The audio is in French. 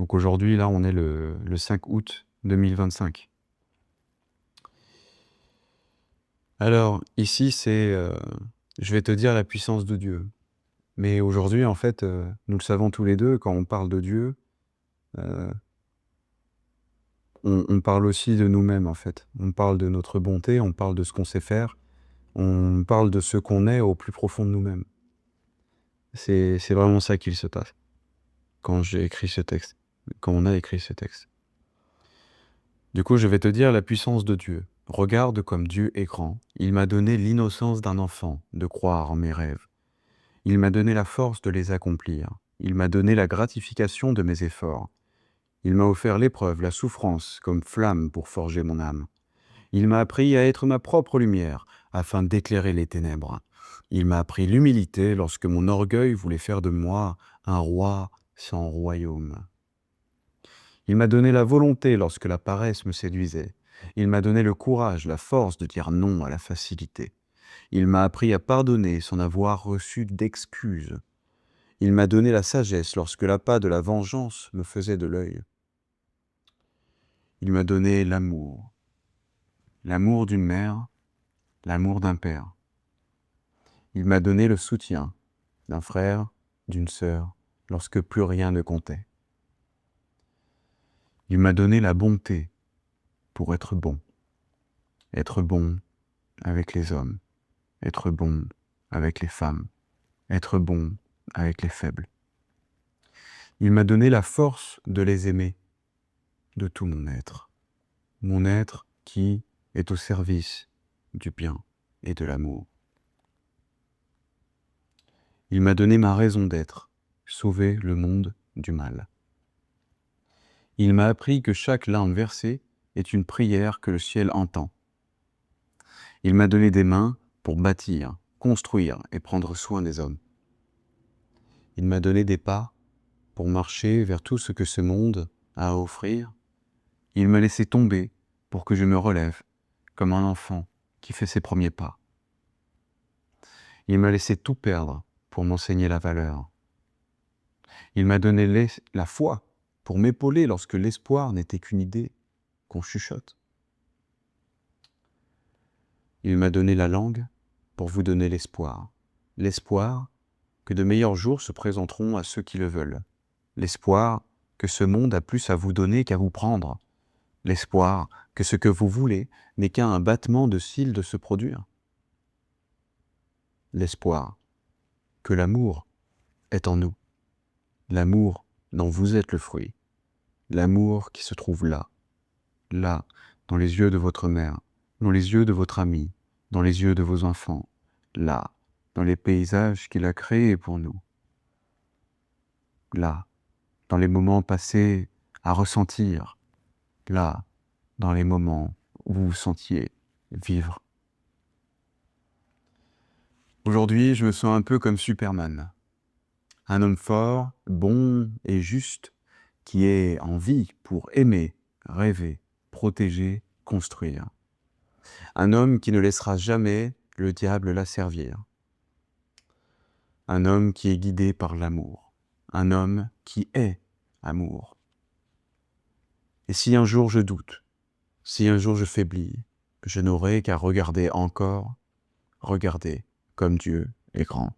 Donc aujourd'hui, là, on est le 5 août 2025. Alors, ici, je vais te dire la puissance de Dieu. Mais aujourd'hui, en fait, nous le savons tous les deux, quand on parle de Dieu, euh, on parle aussi de nous-mêmes, en fait. On parle de notre bonté, on parle de ce qu'on sait faire, on parle de ce qu'on est au plus profond de nous-mêmes. C'est vraiment ça qu'il se passe quand j'ai écrit ce texte, quand on a écrit ce texte. Du coup, je vais te dire la puissance de Dieu. Regarde comme Dieu est grand. Il m'a donné l'innocence d'un enfant, de croire en mes rêves. Il m'a donné la force de les accomplir. Il m'a donné la gratification de mes efforts. Il m'a offert l'épreuve, la souffrance, comme flamme pour forger mon âme. Il m'a appris à être ma propre lumière, afin d'éclairer les ténèbres. Il m'a appris l'humilité lorsque mon orgueil voulait faire de moi un roi sans royaume. Il m'a donné la volonté lorsque la paresse me séduisait. Il m'a donné le courage, la force de dire non à la facilité. Il m'a appris à pardonner sans avoir reçu d'excuses. Il m'a donné la sagesse lorsque l'appât de la vengeance me faisait de l'œil. Il m'a donné l'amour. L'amour d'une mère, l'amour d'un père. Il m'a donné le soutien d'un frère, d'une sœur, lorsque plus rien ne comptait. Il m'a donné la bonté pour être bon avec les hommes, être bon avec les femmes, être bon avec les faibles. Il m'a donné la force de les aimer de tout mon être qui est au service du bien et de l'amour. Il m'a donné ma raison d'être, sauver le monde du mal. Il m'a appris que chaque larme versée est une prière que le ciel entend. Il m'a donné des mains pour bâtir, construire et prendre soin des hommes. Il m'a donné des pas pour marcher vers tout ce que ce monde a à offrir. Il m'a laissé tomber pour que je me relève comme un enfant qui fait ses premiers pas. Il m'a laissé tout perdre pour m'enseigner la valeur. Il m'a donné la foi pour m'épauler lorsque l'espoir n'était qu'une idée qu'on chuchote. Il m'a donné la langue pour vous donner l'espoir. L'espoir que de meilleurs jours se présenteront à ceux qui le veulent. L'espoir que ce monde a plus à vous donner qu'à vous prendre. L'espoir que ce que vous voulez n'est qu'un battement de cils de se produire. L'espoir que l'amour est en nous. L'amour dont vous êtes le fruit. L'amour qui se trouve là, dans les yeux de votre mère, dans les yeux de votre ami, dans les yeux de vos enfants, là, dans les paysages qu'il a créés pour nous, là, dans les moments passés à ressentir, là, dans les moments où vous vous sentiez vivre. Aujourd'hui, je me sens un peu comme Superman, un homme fort, bon et juste, qui est en vie pour aimer, rêver, protéger, construire. Un homme qui ne laissera jamais le diable l'asservir. Un homme qui est guidé par l'amour. Un homme qui est amour. Et si un jour je doute, si un jour je faiblis, je n'aurai qu'à regarder encore, regarder comme Dieu est grand.